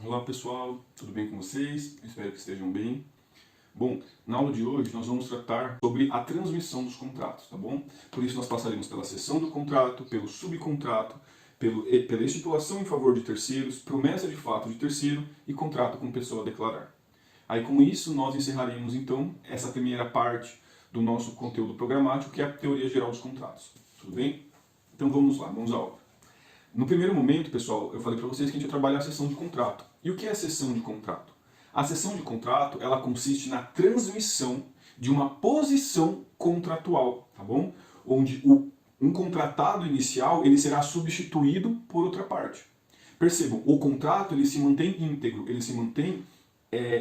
Olá pessoal, tudo bem com vocês? Espero que estejam bem. Bom, na aula de hoje nós vamos tratar sobre a transmissão dos contratos, tá bom? Por isso nós passaremos pela cessão do contrato, pelo subcontrato, pela estipulação em favor de terceiros, promessa de fato de terceiro e contrato com pessoa a declarar. Aí com isso nós encerraremos então essa primeira parte do nosso conteúdo programático, que é a teoria geral dos contratos. Tudo bem? Então vamos lá, vamos à obra. No primeiro momento, pessoal, eu falei para vocês que a gente ia trabalhar a sessão de contrato. E o que é a sessão de contrato? A sessão de contrato, ela consiste na transmissão de uma posição contratual, tá bom? Onde um contratado inicial, ele será substituído por outra parte. Percebam, o contrato, ele se mantém íntegro, ele se mantém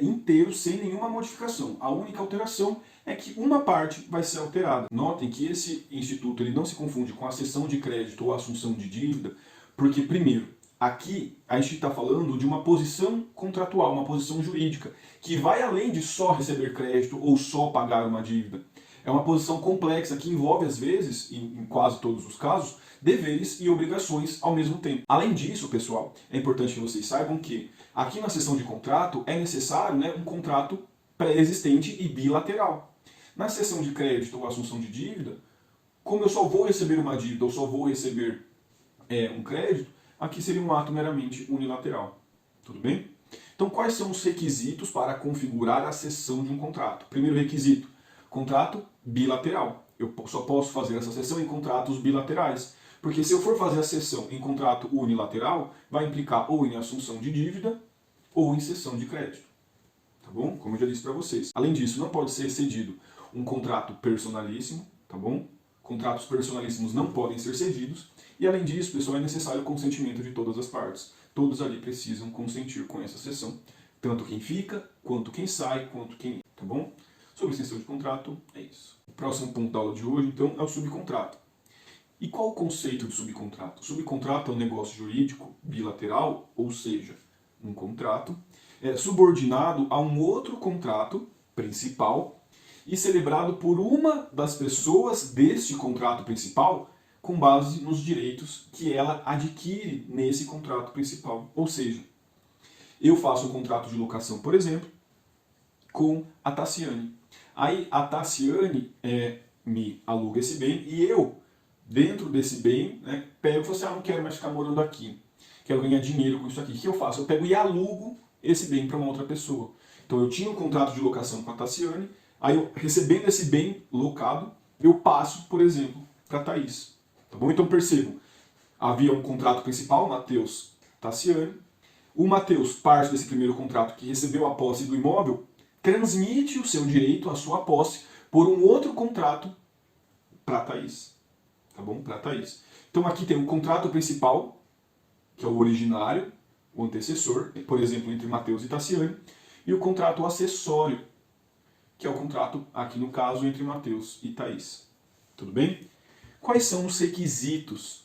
inteiro, sem nenhuma modificação. A única alteração é que uma parte vai ser alterada. Notem que esse instituto ele não se confunde com a cessão de crédito ou assunção de dívida, porque, primeiro, aqui a gente está falando de uma posição contratual, uma posição jurídica, que vai além de só receber crédito ou só pagar uma dívida. É uma posição complexa que envolve, às vezes, em quase todos os casos, deveres e obrigações ao mesmo tempo. Além disso, pessoal, é importante que vocês saibam que aqui na sessão de contrato é necessário um contrato pré-existente e bilateral. Na sessão de crédito ou assunção de dívida, como eu só vou receber uma dívida ou só vou receber um crédito, aqui seria um ato meramente unilateral. Tudo bem? Então, quais são os requisitos para configurar a sessão de um contrato? Primeiro requisito, contrato bilateral. Eu só posso fazer essa sessão em contratos bilaterais. Porque se eu for fazer a sessão em contrato unilateral, vai implicar ou em assunção de dívida ou em cessão de crédito. Tá bom? Como eu já disse para vocês. Além disso, não pode ser cedido um contrato personalíssimo, tá bom? Contratos personalíssimos não podem ser cedidos. E além disso, pessoal, é necessário o consentimento de todas as partes. Todos ali precisam consentir com essa sessão. Tanto quem fica, quanto quem sai, quanto quem entra, tá bom? Sobre extensão de contrato, é isso. O próximo ponto da aula de hoje, então, é o subcontrato. E qual o conceito de subcontrato? O subcontrato é um negócio jurídico bilateral, ou seja, um contrato subordinado a um outro contrato principal e celebrado por uma das pessoas deste contrato principal com base nos direitos que ela adquire nesse contrato principal. Ou seja, eu faço um contrato de locação, por exemplo, com a Tassiane. Aí a Tassiane me aluga esse bem e eu, dentro desse bem, pego e falo assim, não quero mais ficar morando aqui, quero ganhar dinheiro com isso aqui. O que eu faço? Eu pego e alugo esse bem para uma outra pessoa. Então eu tinha um contrato de locação com a Tassiane, aí eu, recebendo esse bem locado, eu passo, por exemplo, para a Thaís. Tá bom? Então percebam, havia um contrato principal, Matheus Tassiane. O Matheus, parte desse primeiro contrato que recebeu a posse do imóvel, transmite o seu direito à sua posse por um outro contrato para a Thaís. Tá bom? Para a Thaís. Então aqui tem o contrato principal, que é o originário, o antecessor, por exemplo, entre Matheus e Tassiane, e o contrato acessório, que é o contrato, aqui no caso, entre Matheus e Thaís. Tudo bem? Quais são os requisitos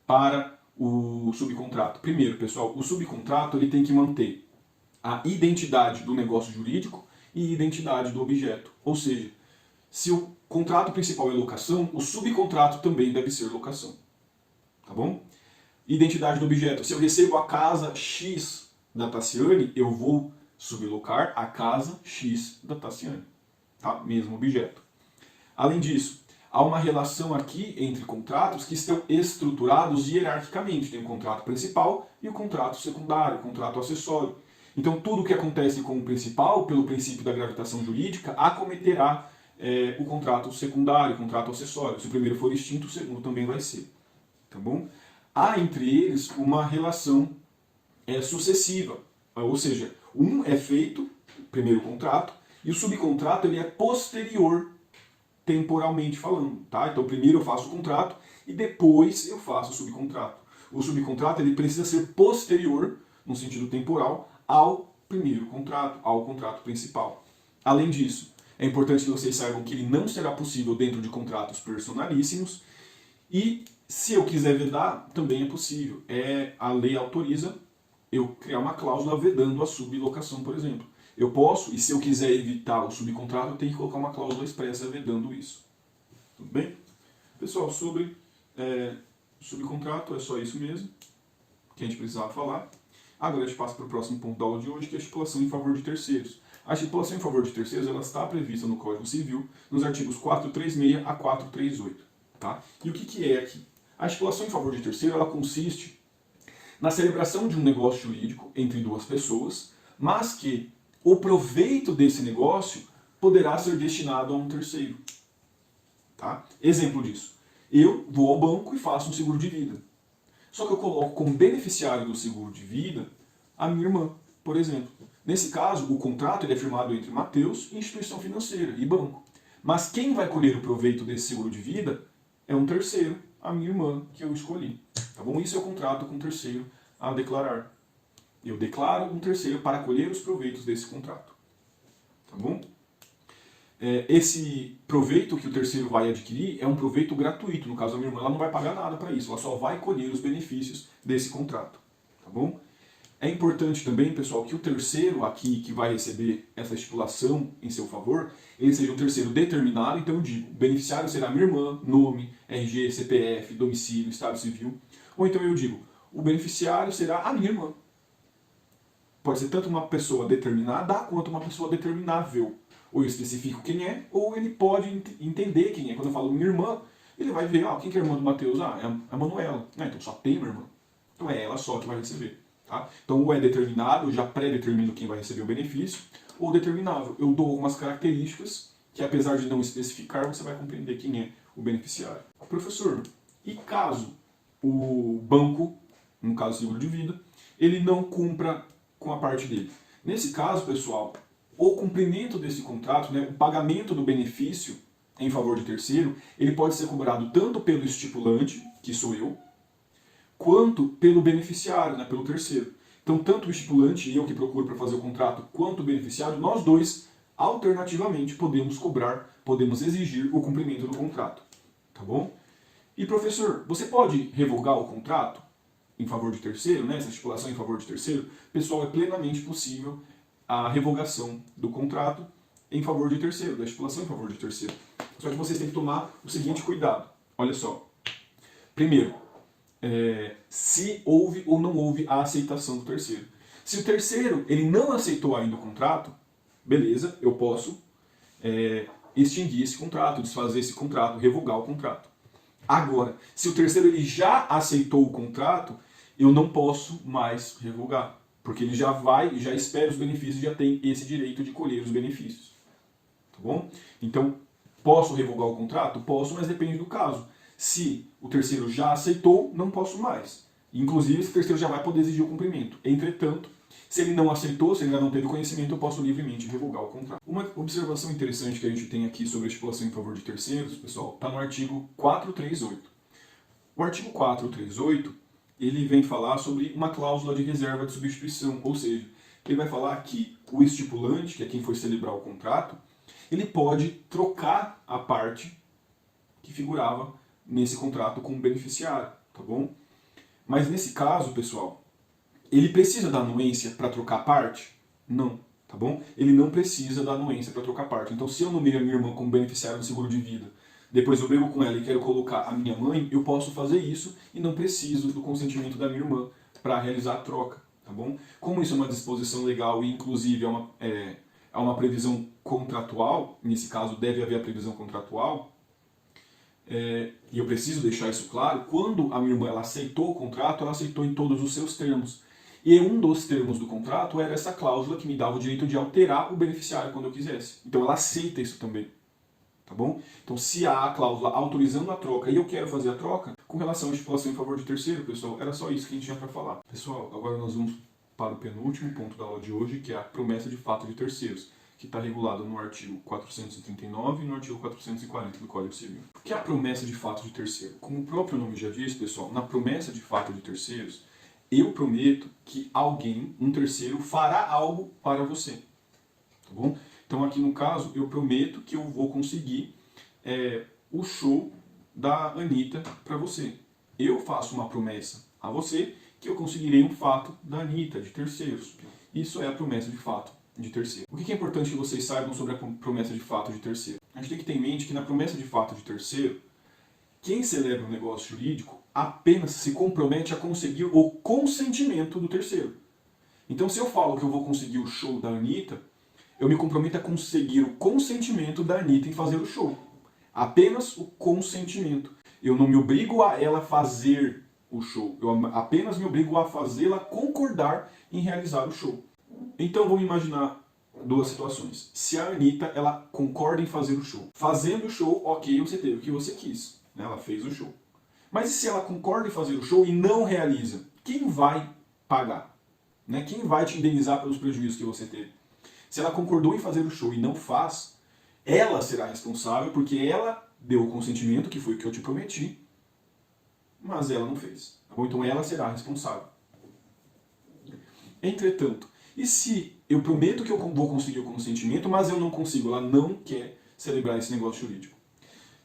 para o subcontrato? Primeiro, pessoal, o subcontrato ele tem que manter a identidade do negócio jurídico e identidade do objeto. Ou seja, se o contrato principal é locação, o subcontrato também deve ser locação. Tá bom? Identidade do objeto. Se eu recebo a casa X da Tassiane, eu vou sublocar a casa X da Tassiane. Tá? Mesmo objeto. Além disso, há uma relação aqui entre contratos que estão estruturados hierarquicamente. Tem o contrato principal e o contrato secundário, o contrato acessório. Então tudo que acontece com o principal, pelo princípio da gravitação jurídica, acometerá o contrato secundário, o contrato acessório. Se o primeiro for extinto, o segundo também vai ser. Tá bom? Há entre eles uma relação sucessiva. Ou seja, um é feito, o primeiro contrato, e o subcontrato ele é posterior temporalmente falando, tá? Então primeiro eu faço o contrato e depois eu faço o subcontrato. O subcontrato ele precisa ser posterior, no sentido temporal, ao primeiro contrato, ao contrato principal. Além disso, é importante que vocês saibam que ele não será possível dentro de contratos personalíssimos e se eu quiser vedar, também é possível. A lei autoriza eu criar uma cláusula vedando a sublocação, por exemplo. Eu posso, e se eu quiser evitar o subcontrato, eu tenho que colocar uma cláusula expressa vedando isso. Tudo bem? Pessoal, sobre subcontrato, é só isso mesmo que a gente precisava falar. Agora a gente passa para o próximo ponto da aula de hoje, que é a estipulação em favor de terceiros. A estipulação em favor de terceiros ela está prevista no Código Civil, nos artigos 436 a 438. Tá? E o que é aqui? A estipulação em favor de terceiro ela consiste na celebração de um negócio jurídico entre duas pessoas, mas que o proveito desse negócio poderá ser destinado a um terceiro. Tá? Exemplo disso. Eu vou ao banco e faço um seguro de vida. Só que eu coloco como beneficiário do seguro de vida a minha irmã, por exemplo. Nesse caso, o contrato ele é firmado entre Matheus, instituição financeira e banco. Mas quem vai colher o proveito desse seguro de vida é um terceiro, a minha irmã, que eu escolhi. Tá bom? Isso é o contrato com o terceiro a declarar. Eu declaro um terceiro para colher os proveitos desse contrato. Tá bom? Esse proveito que o terceiro vai adquirir é um proveito gratuito. No caso da minha irmã, ela não vai pagar nada para isso. Ela só vai colher os benefícios desse contrato. Tá bom? É importante também, pessoal, que o terceiro aqui que vai receber essa estipulação em seu favor, ele seja um terceiro determinado. Então eu digo, o beneficiário será minha irmã, nome, RG, CPF, domicílio, estado civil. Ou então eu digo, o beneficiário será a minha irmã. Pode ser tanto uma pessoa determinada quanto uma pessoa determinável. Ou eu especifico quem é, ou ele pode entender quem é. Quando eu falo minha irmã, ele vai ver, quem que é a irmã do Matheus? É a Manuela. Então só tem uma irmã. Então é ela só que vai receber. Tá? Então ou é determinado, eu já pré-determino quem vai receber o benefício, ou determinável. Eu dou algumas características que apesar de não especificar, você vai compreender quem é o beneficiário. Professor, e caso o banco, no caso seguro de vida, ele não cumpra com a parte dele? Nesse caso, pessoal, o cumprimento desse contrato, o pagamento do benefício em favor de terceiro, ele pode ser cobrado tanto pelo estipulante, que sou eu, quanto pelo beneficiário, pelo terceiro. Então, tanto o estipulante, eu que procuro para fazer o contrato, quanto o beneficiário, nós dois, alternativamente, podemos cobrar, podemos exigir o cumprimento do contrato. Tá bom? E, professor, você pode revogar o contrato em favor de terceiro, essa estipulação em favor de terceiro? Pessoal, é plenamente possível a revogação do contrato em favor de terceiro, da estipulação em favor de terceiro. Só que vocês têm que tomar o seguinte cuidado. Olha só. Primeiro, se houve ou não houve a aceitação do terceiro. Se o terceiro ele não aceitou ainda o contrato, beleza, eu posso extinguir esse contrato, desfazer esse contrato, revogar o contrato. Agora, se o terceiro ele já aceitou o contrato, eu não posso mais revogar. Porque ele já vai, já espera os benefícios, já tem esse direito de colher os benefícios. Tá bom? Então, posso revogar o contrato? Posso, mas depende do caso. Se o terceiro já aceitou, não posso mais. Inclusive, esse terceiro já vai poder exigir o cumprimento. Entretanto, se ele não aceitou, se ele ainda não teve conhecimento, eu posso livremente revogar o contrato. Uma observação interessante que a gente tem aqui sobre a estipulação em favor de terceiros, pessoal, está no artigo 438. O artigo 438, ele vem falar sobre uma cláusula de reserva de substituição, ou seja, ele vai falar que o estipulante, que é quem for celebrar o contrato, ele pode trocar a parte que figurava nesse contrato com o beneficiário, tá bom? Mas nesse caso, pessoal, ele precisa da anuência para trocar a parte? Não, tá bom? Ele não precisa da anuência para trocar a parte. Então, se eu nomeio a minha irmã como beneficiária do seguro de vida, depois eu brigo com ela e quero colocar a minha mãe, eu posso fazer isso e não preciso do consentimento da minha irmã para realizar a troca, tá bom? Como isso é uma disposição legal e inclusive é uma previsão contratual, nesse caso deve haver a previsão contratual, e eu preciso deixar isso claro, quando a minha irmã ela aceitou o contrato, ela aceitou em todos os seus termos. E um dos termos do contrato era essa cláusula que me dava o direito de alterar o beneficiário quando eu quisesse. Então ela aceita isso também. Tá bom? Então, se há a cláusula autorizando a troca e eu quero fazer a troca, com relação à estipulação em favor de terceiro, pessoal, era só isso que a gente tinha para falar. Pessoal, agora nós vamos para o penúltimo ponto da aula de hoje, que é a promessa de fato de terceiros, que está regulado no artigo 439 e no artigo 440 do Código Civil. O que é a promessa de fato de terceiro? Como o próprio nome já diz, pessoal, na promessa de fato de terceiros, eu prometo que alguém, um terceiro, fará algo para você. Tá bom? Então aqui no caso, eu prometo que eu vou conseguir o show da Anitta para você. Eu faço uma promessa a você que eu conseguirei um fato da Anitta, de terceiros. Isso é a promessa de fato de terceiro. O que é importante que vocês saibam sobre a promessa de fato de terceiro? A gente tem que ter em mente que na promessa de fato de terceiro, quem celebra um negócio jurídico apenas se compromete a conseguir o consentimento do terceiro. Então, se eu falo que eu vou conseguir o show da Anitta, eu me comprometo a conseguir o consentimento da Anitta em fazer o show. Apenas o consentimento. Eu não me obrigo a ela fazer o show. Eu apenas me obrigo a fazê-la concordar em realizar o show. Então, vamos imaginar duas situações. Se a Anitta, ela concorda em fazer o show. Fazendo o show, ok, você teve o que você quis. Né? Ela fez o show. Mas e se ela concorda em fazer o show e não realiza? Quem vai pagar? Né? Quem vai te indenizar pelos prejuízos que você teve? Se ela concordou em fazer o show e não faz, ela será responsável porque ela deu o consentimento, que foi o que eu te prometi, mas ela não fez. Tá bom? Então ela será responsável. Entretanto, e se eu prometo que eu vou conseguir o consentimento, mas eu não consigo, ela não quer celebrar esse negócio jurídico?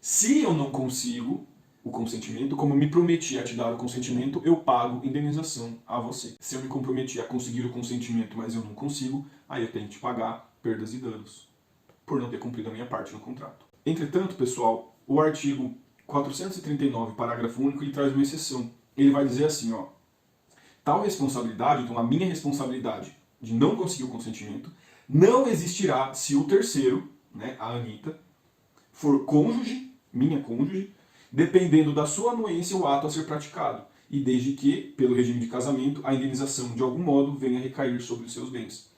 Se eu não consigo o consentimento, como eu me prometi a te dar o consentimento, eu pago indenização a você. Se eu me comprometi a conseguir o consentimento, mas eu não consigo, aí eu tenho que te pagar perdas e danos por não ter cumprido a minha parte no contrato. Entretanto, pessoal, o artigo 439, parágrafo único, ele traz uma exceção. Ele vai dizer assim, ó, tal responsabilidade, então a minha responsabilidade de não conseguir o consentimento, não existirá se o terceiro, né, a Anitta, for cônjuge, minha cônjuge, dependendo da sua anuência o ato a ser praticado, e desde que, pelo regime de casamento, a indenização de algum modo venha a recair sobre os seus bens.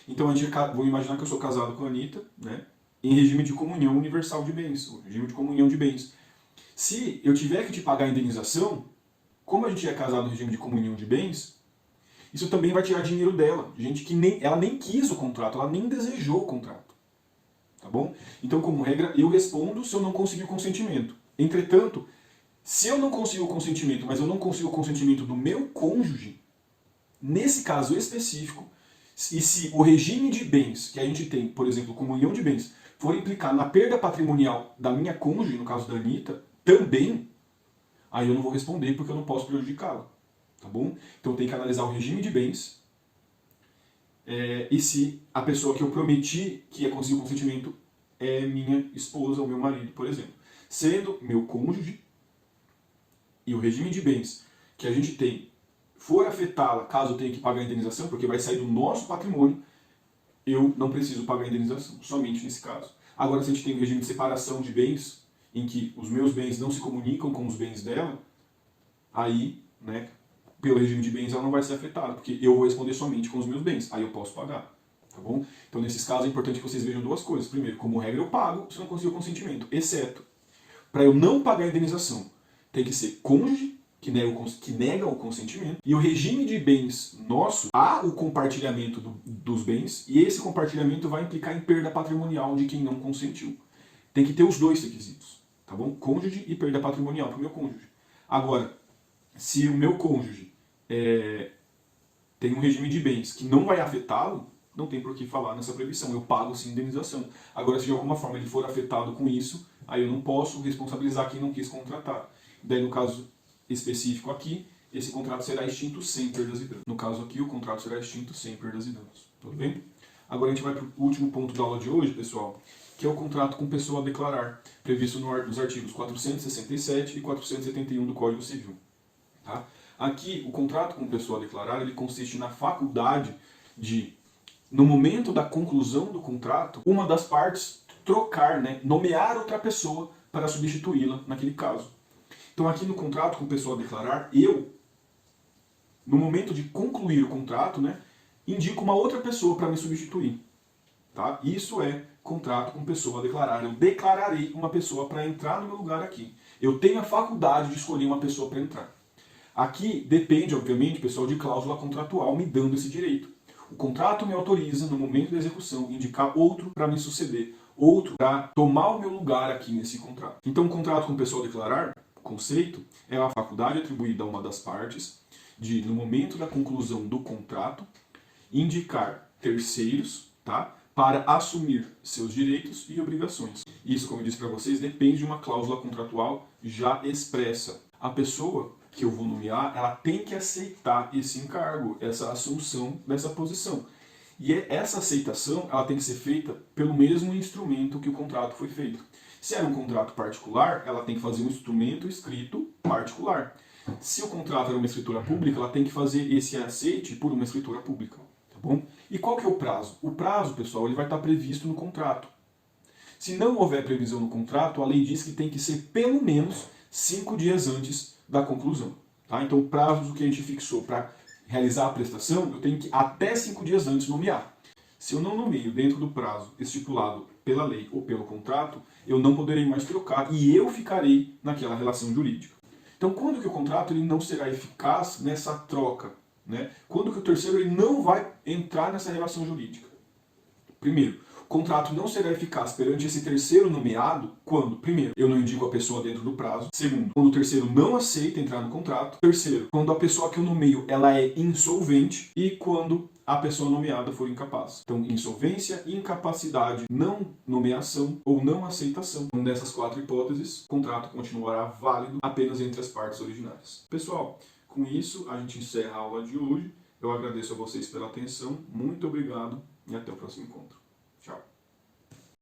Então, vou imaginar que eu sou casado com a Anitta, né, em regime de comunhão universal de bens, regime de comunhão de bens. Se eu tiver que te pagar a indenização, como a gente é casado no regime de comunhão de bens, isso também vai tirar dinheiro dela, gente que ela nem quis o contrato, ela nem desejou o contrato. Tá bom? Então, como regra, eu respondo se eu não conseguir o consentimento. Entretanto, se eu não consigo o consentimento, mas eu não consigo o consentimento do meu cônjuge, nesse caso específico, e se o regime de bens que a gente tem, por exemplo, comunhão de bens, for implicar na perda patrimonial da minha cônjuge, no caso da Anitta, também, aí eu não vou responder porque eu não posso prejudicá-la. Tá bom? Então eu tenho que analisar o regime de bens e se a pessoa que eu prometi que ia conseguir o consentimento é minha esposa ou meu marido, por exemplo. Sendo meu cônjuge e o regime de bens que a gente tem for afetá-la caso eu tenha que pagar a indenização, porque vai sair do nosso patrimônio, eu não preciso pagar a indenização, somente nesse caso. Agora, se a gente tem um regime de separação de bens, em que os meus bens não se comunicam com os bens dela, aí, né, pelo regime de bens ela não vai ser afetada, porque eu vou responder somente com os meus bens, aí eu posso pagar. Tá bom? Então, nesses casos, é importante que vocês vejam duas coisas. Primeiro, como regra, eu pago se eu não conseguir o consentimento, exceto, para eu não pagar a indenização, tem que ser cônjuge, que nega o consentimento, e o regime de bens nosso, há o compartilhamento dos bens, e esse compartilhamento vai implicar em perda patrimonial de quem não consentiu. Tem que ter os dois requisitos, tá bom? Cônjuge e perda patrimonial para o meu cônjuge. Agora, se o meu cônjuge tem um regime de bens que não vai afetá-lo, não tem por que falar nessa proibição, eu pago sim indenização. Agora, se de alguma forma ele for afetado com isso, aí eu não posso responsabilizar quem não quis contratar. Daí, no caso específico aqui, esse contrato será extinto sem perdas e danos. No caso aqui, o contrato será extinto sem perdas e danos. Tudo bem? Agora a gente vai para o último ponto da aula de hoje, pessoal, que é o contrato com pessoa a declarar, previsto nos artigos 467 e 471 do Código Civil. Tá? Aqui, o contrato com pessoa a declarar, ele consiste na faculdade de, no momento da conclusão do contrato, uma das partes trocar, né, nomear outra pessoa para substituí-la naquele caso. Então aqui no contrato com pessoa a declarar, eu, no momento de concluir o contrato, né, indico uma outra pessoa para me substituir. Tá? Isso é contrato com pessoa a declarar. Eu declararei uma pessoa para entrar no meu lugar aqui. Eu tenho a faculdade de escolher uma pessoa para entrar. Aqui depende, obviamente, pessoal, de cláusula contratual me dando esse direito. O contrato me autoriza, no momento da execução, indicar outro para me suceder, outro para tomar o meu lugar aqui nesse contrato. Então, o contrato com pessoa a declarar, conceito, é a faculdade atribuída a uma das partes de, no momento da conclusão do contrato, indicar terceiros, tá, para assumir seus direitos e obrigações. Isso, como eu disse para vocês, depende de uma cláusula contratual já expressa. A pessoa que eu vou nomear, ela tem que aceitar esse encargo, essa assunção dessa posição. E essa aceitação, ela tem que ser feita pelo mesmo instrumento que o contrato foi feito. Se era um contrato particular, ela tem que fazer um instrumento escrito particular. Se o contrato era uma escritura pública, ela tem que fazer esse aceite por uma escritura pública. bom? E qual que é o prazo? O prazo, pessoal, ele vai estar previsto no contrato. Se não houver previsão no contrato, a lei diz que tem que ser pelo menos 5 dias antes da conclusão. Tá? Então, o prazo que a gente fixou para realizar a prestação, eu tenho que até 5 dias antes nomear. Se eu não nomeio dentro do prazo estipulado pela lei ou pelo contrato, eu não poderei mais trocar e eu ficarei naquela relação jurídica. Então, quando que o contrato ele não será eficaz nessa troca? Né? Quando que o terceiro ele não vai entrar nessa relação jurídica? Primeiro, o contrato não será eficaz perante esse terceiro nomeado quando, primeiro, eu não indico a pessoa dentro do prazo. Segundo, quando o terceiro não aceita entrar no contrato. Terceiro, quando a pessoa que eu nomeio ela é insolvente e quando a pessoa nomeada for incapaz. Então, insolvência, incapacidade, não nomeação ou não aceitação. Então, dessas 4 hipóteses, o contrato continuará válido apenas entre as partes originárias. Pessoal, com isso a gente encerra a aula de hoje. Eu agradeço a vocês pela atenção, muito obrigado e até o próximo encontro. Tchau.